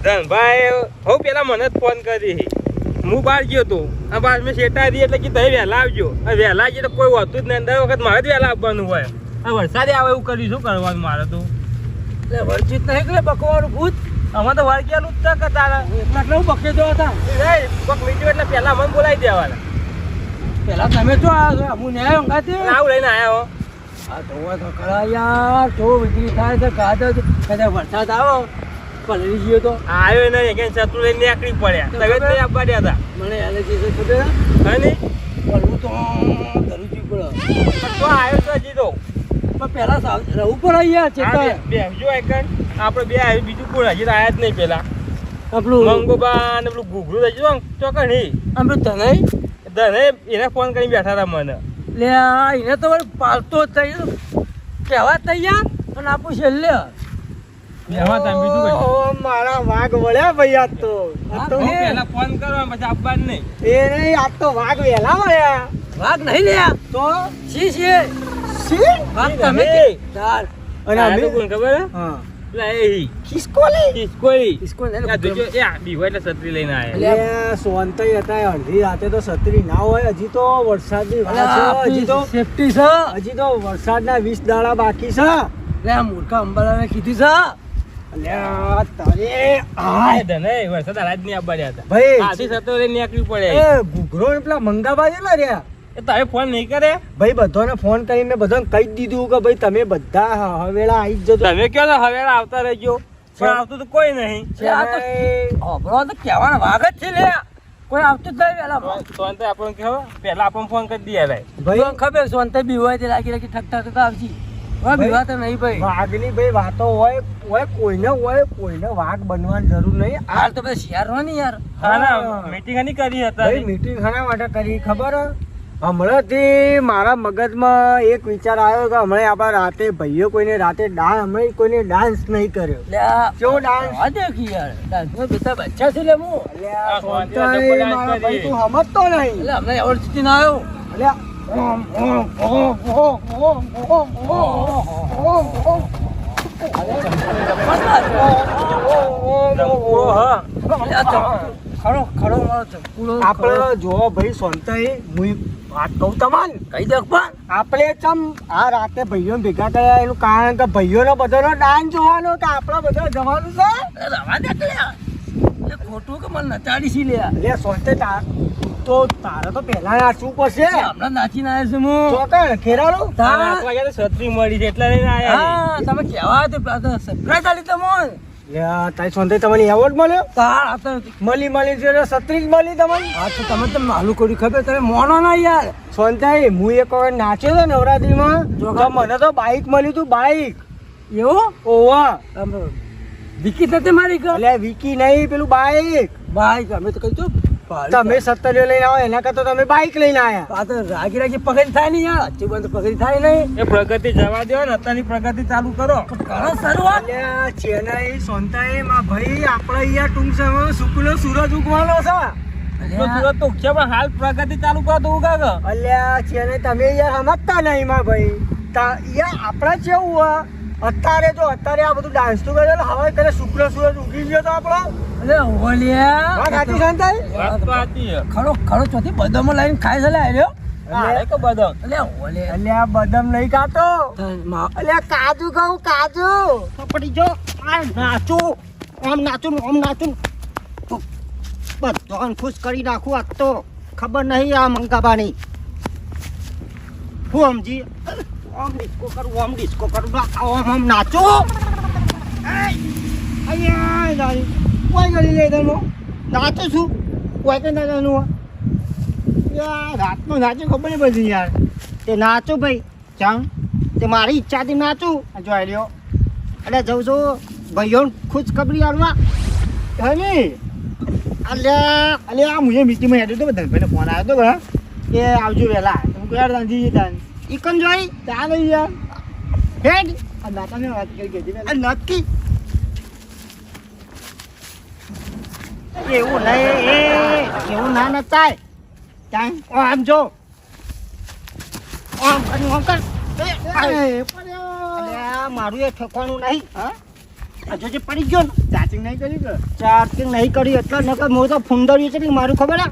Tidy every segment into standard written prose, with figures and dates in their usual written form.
ધનભાઈ હું પેલા મને જ ફોન કરી હું બહાર ગયો હતો આ બહાર મેં શેટા દી એટલે કે તમે વહેલા આવજો વહેલા આવીએ તો કોઈ હોતું જ નહીં દર વખત મારે જ વહેલા આવવાનું હોય આ વરસાદે આવે એવું કર્યું શું કરવાનું મારે તો એટલે વરચિત નહીં કે બકવાનું ભૂત અમે તો વાળગિયાનું જ તક તારા એટલે હું બકે જો હતા કોક મીઠું એટલે પેલા મને બોલાવી દેવાના પેલા તમે જો આવ્યા છો હું ન્યાય ઊંઘાતી આવું લઈને આવ્યા હો આ જોવા તો ખરા યાર જો વીજળી થાય છે કાદો કદાચ વરસાદ આવો પલળી ગયો તો આવ્યો નહીં કે શત્રુ લઈને નીકળી પડ્યા તમે જ નહીં આપવા દે હતા મને એલર્જી છે ખબર હા નહીં પડવું તો ધરુજી પડે તો આવ્યો તો હજી તો પણ પેલા રહું પડે યાર ચેતા બેસજો એકન આપણે બે આવ્યું બીજું કોણ હજી તો આયા જ નહીં પેલા આપણું મંગોબા ને પેલું ઘૂઘરું થઈ જતું ચોકડ નહીં આપણું ધનય ધને એને ફોન કરીને બેઠા હતા મને લે એને તો પાલતો જ થઈ કહેવા તૈયાર અને આપું છેલ્લે બેહવા તમે બીજું કઈ ઓ મારા વાઘ વળ્યા ભાઈ આજ તો પેલા ફોન કરો પછી આપવા જ નહીં એ નહીં આજ તો વાઘ વેલા વળ્યા વાઘ નહીં લ્યા તો સી વાઘ તમે ચાર અને અમે કોણ ખબર હા પેલા એ ખિસકોલી આ જોજો એ આ બીવો એટલે છત્રી લઈને આયા એટલે સોનતઈ હતા અડધી રાતે તો છત્રી ના હોય હજી તો વરસાદની વાત છે હજી તો સેફટી છે હજી તો વરસાદના 20 દાડા બાકી છે લે મૂર્ખા અંબાલાને કીધું છે અલ્યા તારે આ ધને વરસાદ આજ નહીં આપવા રહ્યા હતા ભાઈ આથી છત્રી લઈને નીકળી પડે એ ઘૂઘરો ને પેલા મંગાબા જેલા રહ્યા એ તારે ફોન નહીં કરે ભાઈ બધાને ફોન કરીને બધાને કહી દીધું કે ભાઈ તમે બધા હવેલા આવી જ જજો તમે કહો તો હવે આવતા રહેજો પણ આવતું તો કોઈ નહીં અબળો તો કહેવાનો વાઘ જ છે લે કોઈ આવતું જ નહીં વેલા સોનતે આપણને કહો પહેલા આપણને ફોન કરી દઈએ ભાઈ ખબર સોનતે બી હોય તે લાગી લાગી ઠક ઠક આવજી હા બીવા તો નહીં ભાઈ વાઘની ભાઈ વાતો હોય કોઈને વાઘ બનવાની જરૂર નહીં હાલ તો બધા શિયાર હોય ને યાર હા ના મીટિંગ ની કરી હતા મીટિંગ ખાના માટે કરી ખબર હમણાંથી મારા મગજમાં એક વિચાર આવ્યો કે હમણાં આપણા રાતે ભાઈઓ કોઈને રાતે હમણાં કોઈને ડાન્સ નહીં કર્યો કેવો ડાન્સ દેખી યાર ડાન્સ બેટા બચ્ચા છે લે હું ભાઈ તું સમજતો નહીં એટલે હમણાં એવોર્ડ જીતી ના આવ્યો આપડે જો ભાઈ સોનતાઈ હું વાત કહું તમને કઈ દે પણ આપણે ચમ આ રાતે ભાઈઓ ભેગા કર્યા એનું કારણ કે ભાઈઓનો બધાનો ડાન્સ જોવાનો કે આપણા બધા જવાનું છે રવા દે ખોટું કે મને નચાડી છી લે સોનતે તો તારે તો પહેલા નાચવું પડશે હમણાં નાચીને આવ્યો છું હું ચોકડ ખેરાડું છત્રી મળી છે એટલે લઈને આયા તમે કેવા તો સરપ્રાઈઝ આલી તમને તારી સોનતાઈ તમને એવોર્ડ મળ્યો મળી છે છત્રી જ મળી તમને હા તો તમે તો માલું કર્યું ખબર તમે મોનો ના યાર સોનતાઈ હું એક વખત નાચ્યો હતો નવરાત્રીમાં મને તો બાઈક મળ્યું હતું બાઈક એવું ઓવા વિકી થતે મારી એટલે વિકી નહીં પેલું બાઈક અમે તો કહ્યું તમે સત્તરીઓ લઈને આવો એના કરતા તમે બાઈક લઈને આયા તો રાગી પગડી થાય નહીં યાર અચ્છી બંધ પગડી થાય નહીં એ પ્રગતિ જવા દો ને અત્યારની પ્રગતિ ચાલુ કરો ચેન્નઈ સોનતાઈ માં ભાઈ આપણે અહીંયા ટૂંક સમયમાં શુક્લ સૂરજ ઉગવાનો છે સુરત તો છે પણ હાલ પ્રગતિ ચાલુ કરો તો ઉગા ગયો અલ્યા ચેન્નઈ તમે યાર સમજતા નહીં માં ભાઈ યાર આપણા કેવું અત્યારે આ બધું ડાન્સ તો કરે હવે કરે શુક્ર સૂરજ ઉગી ગયો તો આપણો ખરો ચોથી બદામ લાઈન ખાય છે બદામ નહીં ખાતો કાજુ કહું કાજુ પડી જો નાચું બધો ખુશ કરી નાખું આજ તો ખબર નહીં આ મંગાબાની હું સમજી ડિસ્કો કરું નાચું કોઈ ગળી લે તમે નાચું છું કોઈ કઈ નાચવાનું રાતનું નાચું ખબર નહીં બધી યાર તે નાચું ભાઈ ચાંગ તે મારી ઈચ્છાથી નાચું જોઈ લ્યો એટલે જઉં છું ભાઈઓ ખુશ ખબરી હાલવા હે ને અલ્યા મુજે મીટિંગમાં હેડ્યો તો ધનભાઈને ફોન આવ્યો હતો કે આવજો વહેલા તમે કોઈ યાર રાંધી જતા ઈકન જોઈ ત્યાં લઈ યાર હેડ નાતાને વાત કરી નક્કી એવું નહીં એવું ના નચાય ત્યાં આમ જો આમ કર મારું એ ઠેકવાનું નહીં હા આ જો જે પડી ગયો ને ચાર્જિંગ નહીં કરી કે ચાર્જિંગ નહીં કરી એટલે નકર મો તો ફુંદર્યું છે ને મારું ખબર આ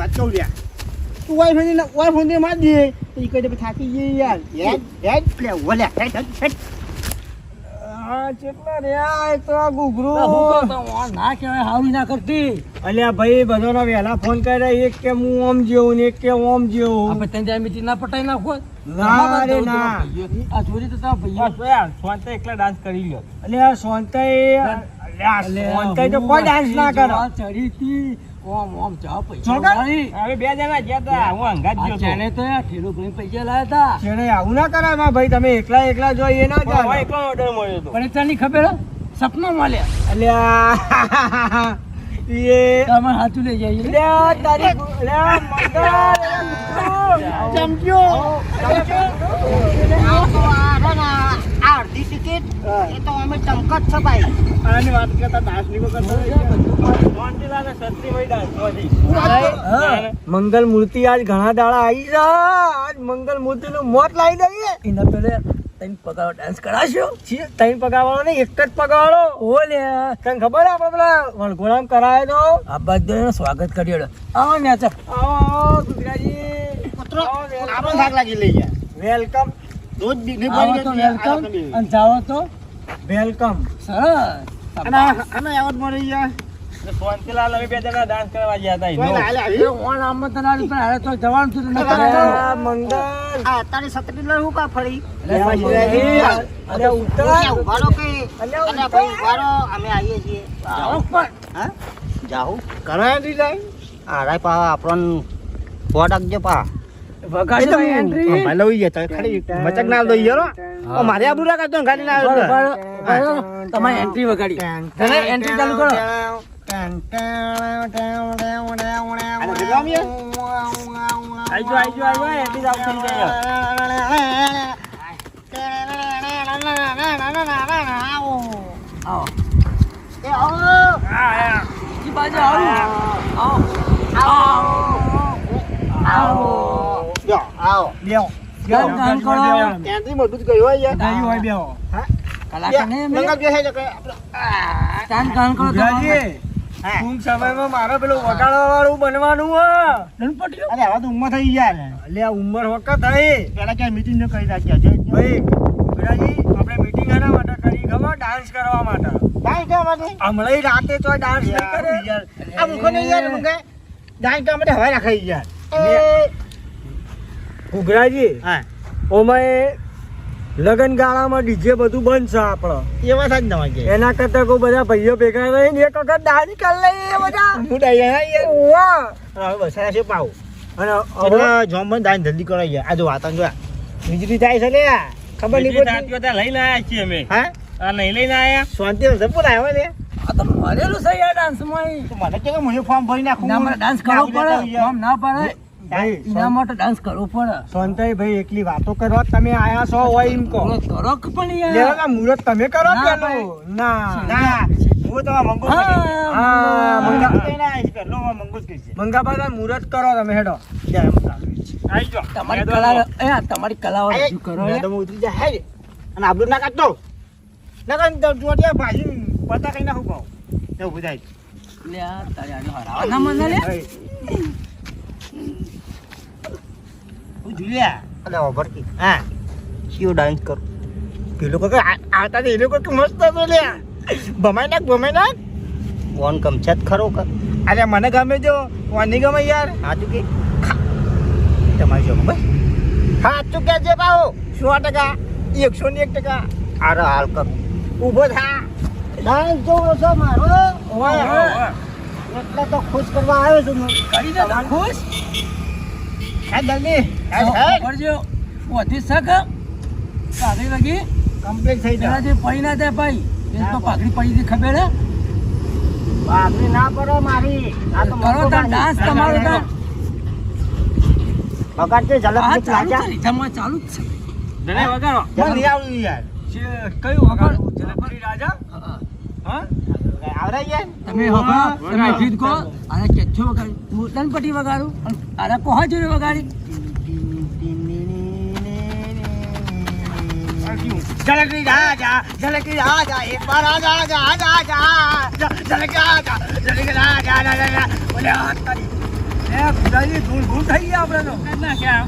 વાત કહું લ્યા તું વાઈફાઈ માર દે એ કહી દે થાકી ગઈ યાર હેડ પ્લે ઓલ્યા હેડ કેટલા રહ્યા તો આ ગુગરું ના કહેવાય હાવી ના કરતી અલ્યા ભાઈ બધાનો વહેલા ફોન કર્યા એક કે હું ઓમ જેવું ને એક કે ઓમ જેવું આપણે ત્યાં જાય મીટિંગ ના પટાઈ નાખો ના રે ના આ ચોરી તો તારા ભૈયા બસ યાર સ્વાંતે એકલા ડાન્સ કરી લ્યો અલ્યા સોનતાઈ તો કોઈ ડાન્સ ના કરો ચડી હતી ઓમ ઓમ ચા પૈસા ચોગા? હવે 2 જણા ગયા તા હું અંગાત ગયો તો ચાને તો યાર ઠેલો ભરીને પૈસા લાયા હતા છેડે આવું ના કરાય માં ભાઈ તમે એકલા જો એ ના પણ ચાલે. એકલો ઓર્ડર મળ્યો તો પણ ચાની ખબર હે? સપના મળ્યા અલ્યા એ તમે હાથું લઈ જઈએ અલ્યા તારી અલ્યા અડધી ટિકિટ એ તો અમે ચમકત છે ભાઈ આની વાત કરતા દાસ નીકો કરતો શાંતિલાલને સસ્તી ડાન્સ માંથી મંગલ મૂર્તિ આજ ઘણા દાડા આવી છે આજ મંગલ મૂર્તિ નું મોત લાવી દઈએ એના પેલે તને પગાર ડાન્સ કરાશો ત્રણ પગાવાળો ને એક જ પગાવાળો ઓલે તને ખબર આપડે પેલા વણગોળામ કરાય તો આ બધું સ્વાગત કર્યો આવો ન્યા આવો ગુજરાતી પુત્રો આપણો ભાગ લાગી લઈ ગયા વેલકમ રોજ દીકરી આવો તો વેલકમ અને જાઓ તો વેલકમ સરસ અને આવત મળી ગયા શાંતિલાલ હવે 2 જણા ડાન્સ કરવા ગયા હતા ઓન આમત ના પણ હારે તો જવાનું છું ન અલ્યા મંગલ આ તારી સતરી લઈ હું કા ફરી અરે ઉતર ઉભારો કે અલ્યા અલ્યા ભાઈ ઉભારો અમે આવીએ છીએ જાઓ પણ હા જાઓ કરાય દી જાય આરાય પા આપણન બોર્ડ આગજો પા વગાડો એન્ટ્રી ભાઈ લઈ જતા ખાલી મચક ના લઈ જરો ઓ મારે આબુ રા કરતો ગાડી ના આવ્યો તમારી એન્ટ્રી વગાડી તને એન્ટ્રી ચાલુ કરો આઈજો એટી જાવ થઈ જાય આવો એ આવો ઈ બાજુ આવો આવો બેઓ ગામ ગામ કરો એન્ટ્રી મોટું જ ગયું હોય યાર ગયું હોય બેઓ કલાકાર ને મંગલ કે છે કે કાન કાન કરો ગુજરાજી ટૂંક સમયમાં મારે પેલું વગાડવા વાળું બનવાનું હે ગણપતિઓ અરે હવે તો ઉંમર થઈ ગયા અલ્યા ઉંમર વખત થઈ પેલા ક્યાં મીટિંગ ન કરી નાખ્યા છે ભાઈ ગુજરાજી આપણે મીટિંગ એના માટે કરી ખબર ડાન્સ કરવા માટે ડાન્સ કરવા માટે હમણાં રાતે તો ડાન્સ નહીં કરે યાર આ મુખો ને યાર મુકે ડાન્સ કરવા માટે હવા રાખાઈ યાર ગુજરાજી હા ઓમાં લગન ગાળામાં ડીજે બધું બંધ છે આપણો એ વાત જ નવા કે એના કરતા કોઈ બધા ભાઈઓ ભેગા રહીને એક વખત ડાન્સ કરી લઈએ બધા હું ડાઈ યાર ઓવા હવે બસાયા છે પાવ અને એટલે જોમ બંધ ડાન્સ જલ્દી કરાઈ યાર આ જો વાતન જો વીજળી થાય છે લે ખબર નહીં પડતી લઈને આવ્યા છીએ અમે હા આ નહીં લઈને આવ્યા શાંતિ હશે બોલ આવ્યો ને આ તો મરેલું છે યાર ડાન્સ માં તો મને કે હું ફોર્મ ભરી નાખું ના મને ડાન્સ કરવો પડે ફોર્મ ના પડે એના માટે ડાન્સ કરવો પડે સોનતાઈ ભાઈ એકલી વાતો કરવા તમે આયા છો હોય એમ કહો કરો પણ યાર લેવાના મુહૂર્ત તમે કરો પેલો ના ના હું તો મંગો હા મંગો જ કહીશ મંગાબા મુહૂર્ત કરો તમે હેડો આઈજો તમારી કલા તમારી કલાઓ રજૂ કરો મેડમ ઉતરી જાય હે અને આબરૂ ના કાઢતો લગન તો જોડિયા ભાજી પતા કઈ નાખું કહું તે ઉભી થાય લે તારે આનો હરાવા ના મને લે ઓ જુલિયા અલે ઓભરકી હા શિયો ડાન્સ કર પેલો કે આતા એ લોકો કે મસ્ત તો લે ભમાઈ નાખ વોન કમછત ખરો કર અરે મને ગમે જો વોન નહીં ગમે યાર હા તું કે તમારી જો બસ હા તું કે જે પાઓ 100% 101% અરે હાલ કર ઊભો થા ડાન્સ જોવો છો મારો ઓય એટલે તો ખુશ કરવા આવ્યો છું કરી દે ખુશ હે જલ્દી હે કરજો ઓથી સક પાઘડી લગી કમ્પ્લીટ થઈ જાય જે પડી ના જાય ભાઈ એ તો પાઘડી પડી હતી ખબર હે પાઘડી ના કરો મારી આ તો કરો તો ડાન્સ તમારો તો વગાડજે ઝલક દીક લાજા ચાલુ જ છે જને વગાડો મને આવડ્યું યાર કયું વગાડવું જલકરી રાજા હા આવડે યાર તમે હવા તમે ગીત કહો અને કેચ્છો વગાડી હું ગણપતિ વગાડું અને કોહા જોડે વગાડી ઝલકરી રાજા ઝલકરી રાજા એક બાર આજા આજા આજા આજા ઝલકરી રાજા ઝલકરી રાજા રાજા ઓલે હાથ કરી એ ખુદાજી ધૂળ ધૂળ થઈ ગયા આપણે તો ના ક્યાં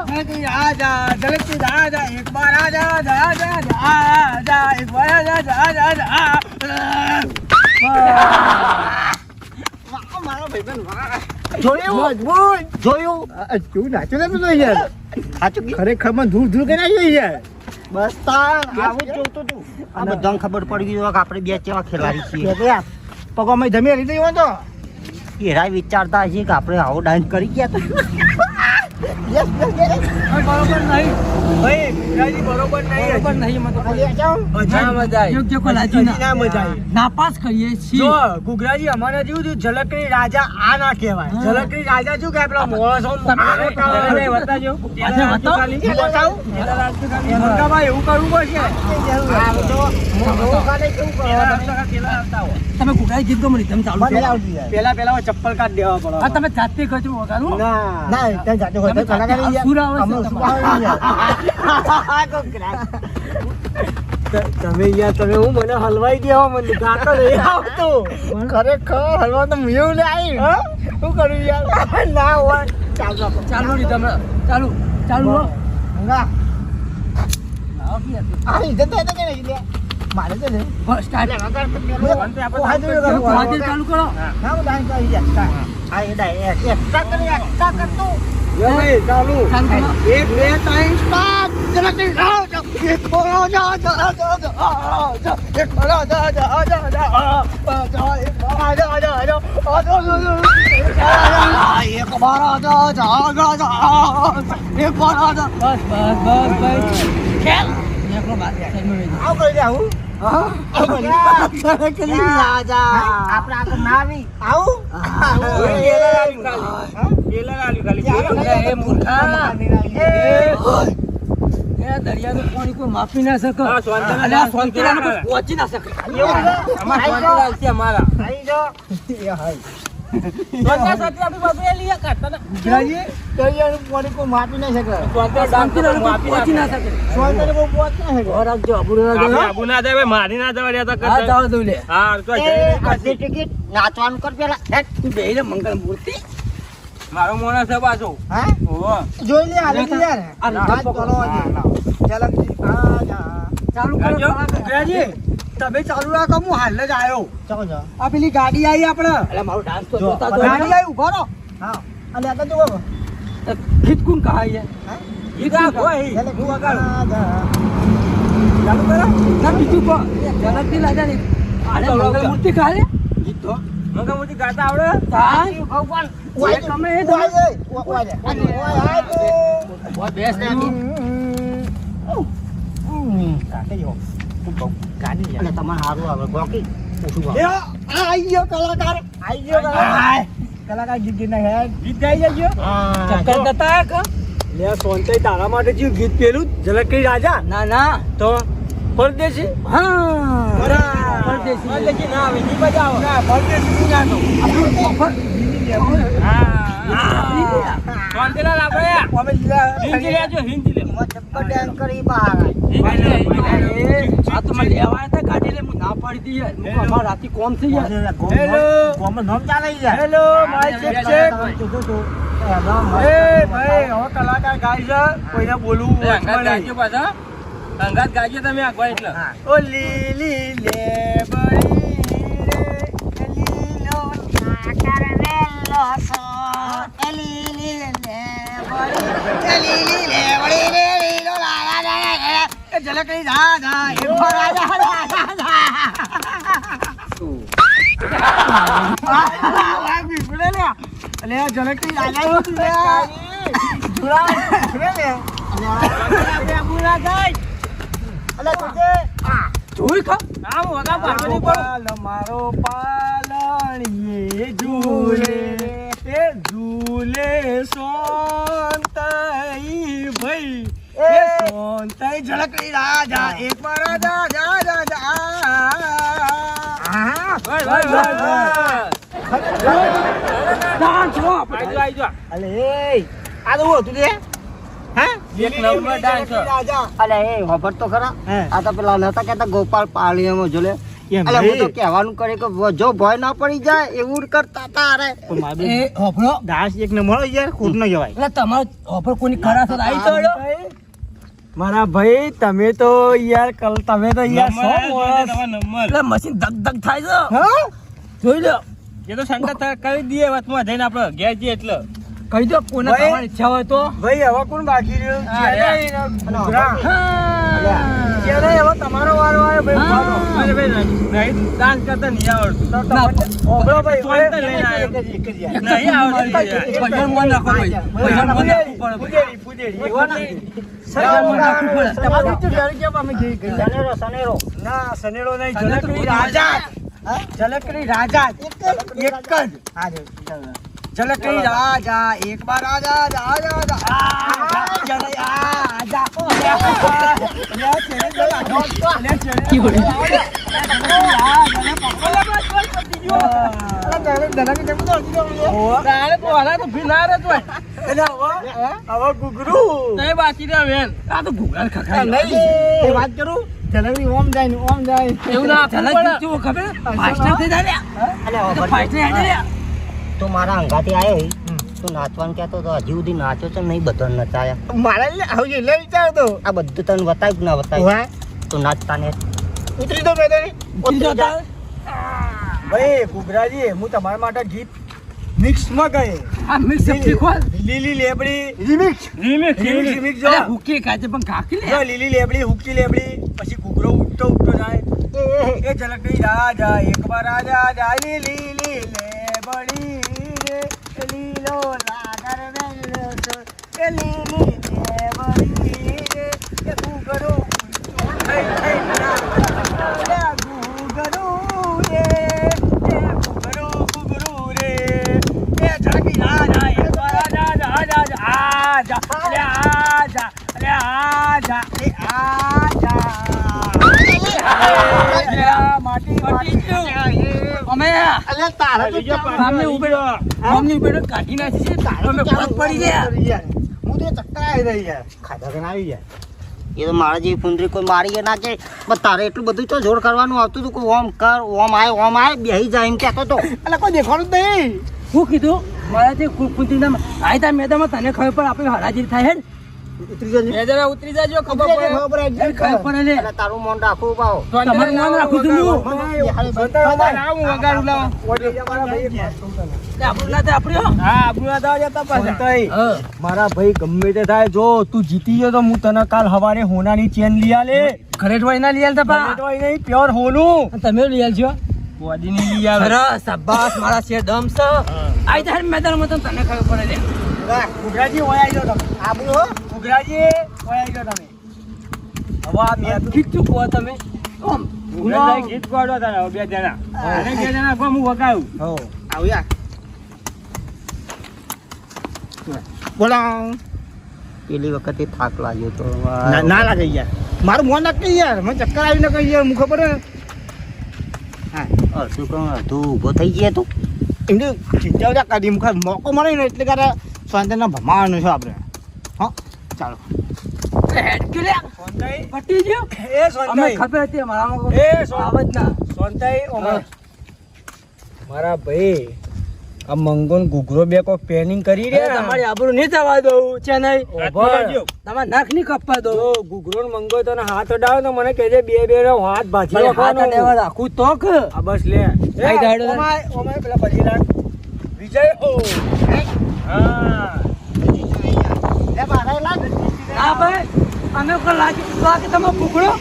ઝલકરી રાજા ઝલકરી રાજા એક બાર આજા આજા આજા આજા એક બાર આજા આજા આજા મારો ભાઈબંધ જોયું મજબૂત જોયું તું નાચો ને બધો યાર સાચું ખરેખર માં ધૂળ ધૂળ કરી નાખ્યો યાર બસ આવું જ જોતું તું આ બધાને ખબર પડી ગઈ કે આપણે બે કેવા ખેલાડી છીએ પગોમાં જમી લીધી હોય તો એરા વિચારતા હશે કે આપણે આવો ડાન્સ કરી ગયા તો બરોબર નહીં ભાઈ ગુજરાતી બરોબર નહીં મત નાપાસ કરીએ છીએ જો ગુગરાજી અમારે જેવું થયું ઝલકરી રાજા આ ના કહેવાય ઝલકરી રાજા શું કે પેલા મોણસો બતાજો એવું કરવું પડશે તમે ગુગરાજી ગીત ગમો તમે ચાલુ પેલા ચપ્પલ કાઢ દેવા પડે તમે જાતે ખર્ચો વગાડો ના જાતે હોય તો કલાકારી તમે યાર તમે હું મને હલવાઈ દેવા મને ગાતો નહીં આવતો ખરેખર હલવા તો મુયું લે આવી શું કરું યાર ના હોય ચાલુ તમે ચાલુ ના આવી જતો હતો કે નહીં લે મારે તો લે સ્ટાર્ટ ચાલુ કરો ના હું ડાન્સ કરી જા આ એ ડાય એક્સ્ટ્રા કરી એક્સ્ટ્રા કરતો ચાલુ 1 2 3 સ્ટાર્ટ ઝલકરી રાજા એક બાર આજા આજા આજા એક બાર આજા આજા આજા એક બાર આજા આજા એક બાર આજા આજા એક બાર આજા બસ ભાઈ ખેલ નેકરો બાત આવ કરી દે આવું ઝલકરી રાજા આપણે આ તો ના આવી આવું એ મૂર્ખા એ દરિયાનું પાણી કોઈ માપી ના શકે અને આ સોંતીલાનું કોઈ પહોંચી ના શકે અમારા આવી જો ગુજરાજી દરિયાનું પાણી કોઈ માપી ના શકે સોંતીલાનું કોઈ પહોંચી ના શકે સોંતરે કોઈ પહોંચ ના શકે રાખજો અબુરો આબુ ના જાય મારી ના જવા રહ્યા હા જાવ દઉં લે હા તો અડધી ટિકિટ નાચવાનું કર પેલા તું બેહીને મંગલ મૂર્તિ મારો મોણસ છે પાછો હા ઓહો જોઈ લે હાલે યાર આ નાચ કરો આજે ઝલકરી રાજા ચાલુ કરો ગુજરાજી તમે ચાલુ રાખો હું હાલ જ આવ્યો ચાલો જા આ પેલી ગાડી આવી આપણે એટલે મારો ડાન્સ તો જોતા તો ગાડી આવી ઉભો રહો હા અને આ તો જુઓ ગીત કોણ કહા છે હા ગીત આ કોઈ ઝલકરી રાજા ચાલુ કરો ના બીજું કો જનકથી લાજા ને આને મંગલ મૂર્તિ કહા છે ગીત તો મગા મોટી ગાતા આવડે ભગવાન ઓય તમે ઓય બેસ અને તમારે સારું આવે ગોકી ઓછું આઈ ગયો કલાકાર આવી ગયો કલાકાર ગીત ગીત ના ગીત ગાઈ જજો ચક્કર દતા ક લે સોનતાઈ તારા માટે જે ગીત પેલું ઝલકરી રાજા ના ના તો પરદેશી હા બરાબર પરદેશી એટલે કે ના આવે ની બજાવો ના પરદેશી ની જાનો શાંતિલાલ આપણે અમે હિન્દી લેજો હિન્દી લે ચક્કર ડાન્સ કરી બહાર આ તો મને લેવા હતા ગાડી લે હું ના પાડી દી યાર હું અમાર રાતી કોમ થઈ યાર હેલો કોમ નામ ચાલે યાર હેલો માય ચેક એ ભાઈ હવે કલાકાર ગાય છે કોઈને બોલવું અંગાત ગાજો પાછા અંગાત ગાજો તમે આગવા એટલે ઓ લીલી લે બળી રે લીલો નાકર વેલો સો લીલી લે બળી રે લીલો લા લા લા એ ઝલકરી રાજા એ રાજા રાજા બીપડે લે અલે આ ઝલકરી રાજા લે જુરા લે આપણે બુરા જાય અલે તુજે જોઈ ખા આમ વગા પાડવાની પડો પાલ મારો પાલણીએ ઝૂલે એ ઝૂલે સોનતાઈ ભાઈ એ સોનતાઈ ઝલકરી રાજા એક વાર રાજા જા જા જા આજો અલે અલે આ તો હતું લે હા એક નંબર ડાન્સ રાજા અલે એ ખબર તો ખરા હે. આ તો પેલા નતા કહેતા ગોપાલ પાળીયામાં જોલે એમ અલે હું તો નહીં. કહેવાનું કરે કે જો ભય ના પડી જાય એવું કરતા હતા અરે એ હોફળો દાસ એક નંબર યાર ખોટ ન જવાય એટલે તમારો હોફળ કોની ખરાશ આવી તો મારા ભાઈ તમે તો યાર તમે તો યાર સો માણસ. નંબર એટલે મશીન ધક ધક થાય છે હા જોઈ લો એ તો શંકા કરી દઈએ વાતમાં જઈને આપણે ઘેર જઈએ એટલે કહી દો કોને ભાઈ. ખાવાની ઈચ્છા હોય તો ભાઈ હવે કોણ બાકી રહ્યું હા, હવે તમારો વારો આવ્યો ભાઈ ઉભારો. અરે ભાઈ ડાન્સ કરતા નહીં આવડતું ઓબળો ભાઈ ફોન તો લઈને આવ્યો. નહીં આવડતું પૈસા મન રાખો ભાઈ પૈસા મન રાખવું પડે સનેરો ના સનેડો નહીં જલકરી રાજા જલકરી રાજા એક જ જલકરી રાજા એક બાર રાજા વાત કરું જલેબી ઓમ જાય ને ઓમ જાય તો મારા અંગાથી આવ્યો તો નાચવાનું કહેતો તો હજી સુધી નાચ્યો છે નહીં બધો નચાયા મારા એટલે વિચારતો આ બધું તને બતાવ્યું ના બતાવ્યું તો નાચતા ને ઉતરી દો ભાઈ ગુગરાજી હું તમારા માટે ગીત મિક્સ માં ગયે લીલી લેબડી રિમિક્સ રિમિક્સ જો જો લીલી લેબડી હુકી લેબડી પછી ઘૂઘરો ઉઠતો ઉઠતો જાય એ ઝલકડી રાજા એક બાર રાજા જા લીલી લેબડી રે લીલો લાગર વેલો એ લીલી લેબડી રે એ ઘૂઘરો ઉઠતો થઈ થઈ ઘૂઘરો રે એ ઘૂઘરો રે એ ઝલકડી રાજા એક બાર રાજા આજા અરે આજા અરે આજા એ આજા એ તો મારા જેવી ફુંદરી કોઈ મારી ના કે બસ તારે એટલું બધું તો જોર કરવાનું આવતું હતું કે ઓમ કર ઓમ આય બેહી જાય એમ કહેતો તો એટલે કોઈ દેખાડું જ નહીં શું કીધું મારા જે કુંતીના આયતા મેદામાં તને ખબર પડે આપણે હરાજી થાય હેડ ઉતરી જાજો ખબર પડે ખબર પડે લે એટલે તારું મન રાખવું પાવો તમારું નામ રાખું છું હું મારા ભાઈ ગમે તે થાય જો તું જીતી ગયો તો હું તને કાલ હવારે હોનાની ચેન લઈ આલે ખરેટવાઈ ના લઈ આલતા નહીં પ્યોર હોનું તમે લઈ આલજો બોડીની લઈ આવે સરસ શાબાશ મારા શેર દમ છે આઈ તાર મેદાનમાં તો તને ખબર પડે લે ગુગરાજી ઓય આવી જાવ તમે આબુ હો ગુગરાજી ઓય આવી જાવ તમે હવે આ મેં ખીચું કહો તમે ઓમ ગુલાબ ગીત ગાડો તારા બે જણા અને બે જણા હું વગાડું હો આવ્યા બોલા પેલી વખતે થાક લાગ્યો તો ના લાગે યાર મારું મોન નાખ યાર મને ચક્કર આવી ન કહી યાર હું ખબર હા અડધું કોણ અડધું ઊભો થઈ ગયા તું એમને ચિંતા કાઢી મુખ મોકો મળે ને એટલે કારે શાંતિના ભમાવાનું છે આપણે હા ચાલો હેડ કિલ્યા સોનતાઈ પટી ગયો એ સોનતાઈ અમે ખબર હતી મારામાં એ આવત ના સોનતાઈ ઓમર મારા ભાઈ આ મંગોન ઘૂઘરો બે કોઈ પ્લાનિંગ કરી રહ્યા તમારી આબરૂ નહીં થવા દઉં છે નહીં તમારા નાક નહીં કપવા દો ઘૂઘરો ને મંગો તો હાથ અડાવ તો મને કહેજે બે બે હાથ ભાજી રાખવાનો દેવા રાખું તો આ બસ લે આઈ દાડો ઓમાય પેલા ભાજી રાખ વિજય ઓ હા એ મારા લાગ હા ભાઈ અમે કોઈ લાગી તો કે તમે ઘૂઘરો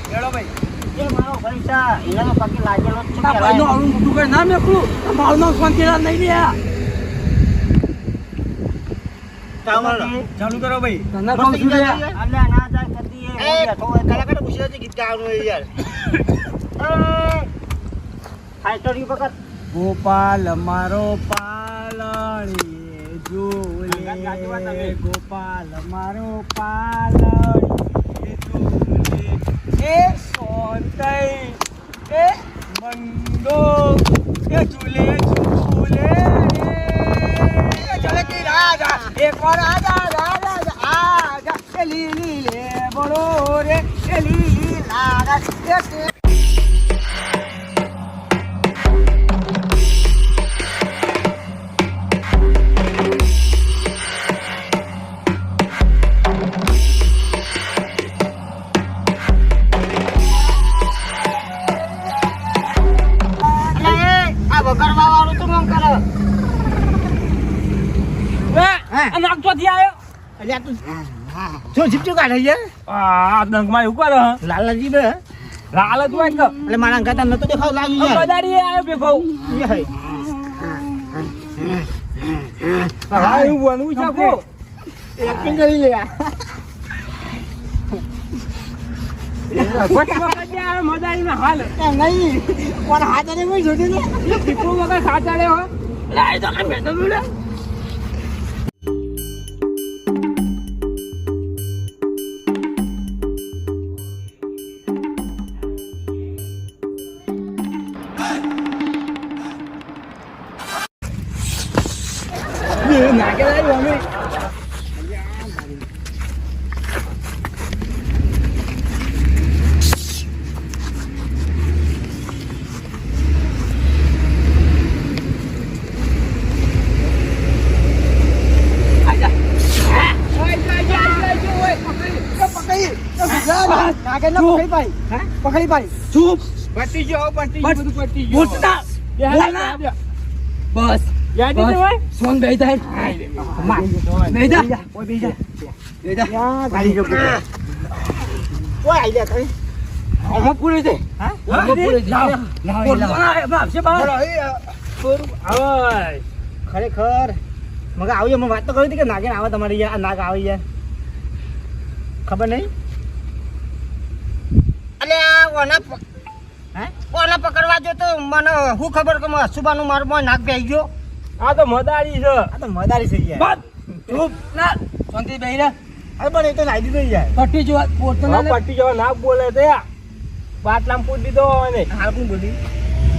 ચલો ભાઈ એ મારો પૈસા એનાનો પાકી લાગેલો છે આ ભાઈનું આવડું મોટું કરી ના મેકલું મારું નામ શાંતિલાલ નહીં રહ્યા ચાલુ કરો ભાઈ તને કહું છું લે અલ્લે ના જાય કદી એ બેઠો હોય કલાકાર ગુજરાતી ગીત ગાવાનું હોય યાર ફાઈટરી વખત ગોપાલ મારો પાલણી ઝૂલે ગોપાલ મારો પાલણી ઝૂલે એ સોનતઈ એ મંગો એ ઝૂલે ઝૂલે એ ઝલકી રાજા એક વાર રાજા રાજા આ આવો રે એ લીલા રસ એ નાખતો થી આવ્યો અલ્યા તું જો જીપચું કાઢે છે આ ડંકમાં એવું કરે લાલાજી બે લાલ જ હોય કે એટલે મારા અંગાતા નતો દેખાવ લાગી જાય બજારી આવ્યો ભેગો એ હઈ હા એવું બનવું છે કો એક્ટિંગ કરી લે મજારી ના હાલ નહીં પણ હાથ અને કોઈ જોતી ને દીકરો વગર સાચા રે હો લાય તો કઈ બેઠો તું લે નાખે લાવી અમે પકડી પાડી ચૂપ પટી ગયો બધું પટી ગયો બસ યાદ છે ભાઈ સોન બેહી જાય બેહી જા ઓય બેહી જા બેહી જા ગાડી જો ઓય આઈ જા કઈ આમાં પૂરી છે હા પૂરી જાવ આપશે બહાર આવે ખરેખર મગર આવી મેં વાત તો કરી હતી કે નાગેન આવે તમારી યાર નાગ આવી જાય ખબર નહીં અલે ઓના હે ઓના પકડવા જો તો મને હું ખબર કે અશુબાનું મારું મોય નાગ બેહી ગયો આ તો મદારી છે આ તો મદારી થઈ જાય ચૂપ ના શાંતિ બેહી રે અરે પણ એ તો નાઈ દીધો જાય પટ્ટી જો પોતો હા પટી જવા ના બોલે તે બાટલામાં પૂરી દીધો અને હાલ કોણ બોલી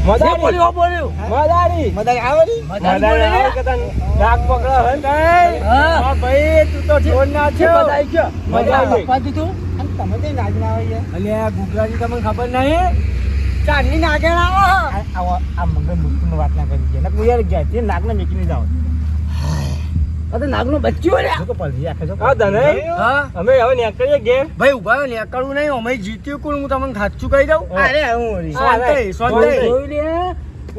મદારી બોલ્યો મદારી મદારી આવે ની મદારી આવે કે તને નાક પકડા હે કઈ હા ભાઈ તું તો ઢોર ના છે મદારી ગયો મદારી પાડી તું અને તમે તો નાગ ના આવે યાર અલ્યા ગુજરાતી તમને ખબર નહીં ચાંદની નાગેણ આવો આવો આ મંગળ મૂર્તિની વાત ના કરી છે ને કોઈ યાર જાય તે નાગને મેકીને જાવ આ તો નાગનો બચ્ચું રે જો તો પલરી આખે જો હા ધને હા અમે હવે નીકળીએ ઘેર ભાઈ ઉભા ને નીકળવું નહીં અમે જીત્યું કોણ હું તમને સાચું કહી દઉં અરે હું ઓરી શાંતિ શાંતિ જોઈ લે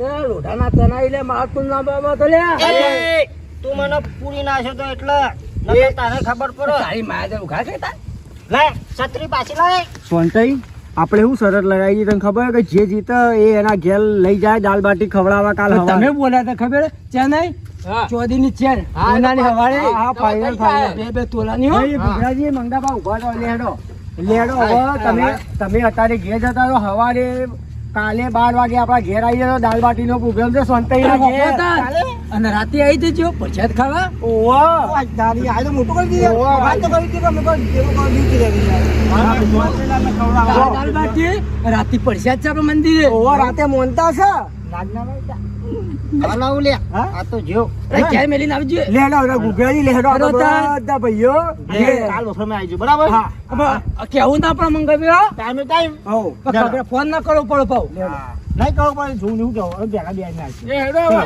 એ લોઢાના તનાઈ લે મારતું ના બાબા તો લે એ તું મને પૂરી નાખ્યો તો એટલે નકર તારે ખબર પડે તારી માયા ઉઘા છે તાર લે છત્રી પાછી લાય શાંતિ આપણે શું શરત લગાવી તને ખબર કે જે જીતે એ એના ઘેર લઈ જાય દાલ બાટી ખવડાવવા કાલ તમે બોલ્યા હતા ખબર ચેન્નઈ હા ચોદીની ચેર હા, ઉનાની તો હવાડે હા, હા તો ફાઇનલ કઈ ફાઇનલ બે તોલાની હો ભુગરાજી મંગાબા ઉભા તો લેડો લેડો હવે તમે અત્યારે ઘેર જતા રહો હવારે કાલે 12 વાગે આપણા ઘેર આવી જતો દાલ બાટી નો પ્રોગ્રામ છે સોનતઈના ઘેર અને રાતે આવી જજો પ્રસાદ ખાવા ઓવા દાદી આ તો મોટું કરી દીધું ઓવા, વાત તો કરી દીધું અમે પણ જેવો કરી દીધી દાલ બાટી રાતે પ્રસાદ છે આપણા મંદિરે ઓવા રાતે મોનતા છે નાગના વાયદા હલાવ લે આ તો જો ઘેર મેલીને આવજો લેડો રે ગુગરાજી લેડો બધા ભાઈઓ કાલ બફર માં આવજો બરાબર હા કેવું ના આપણા મંગાવ્યો ટાઈમે ટાઈમ ખબર ફોન ના કરો પડો પાઉ નહીં કહો પણ જોઉં નહીં કહો હવે પહેલા બે આવી એ હેડો હવે.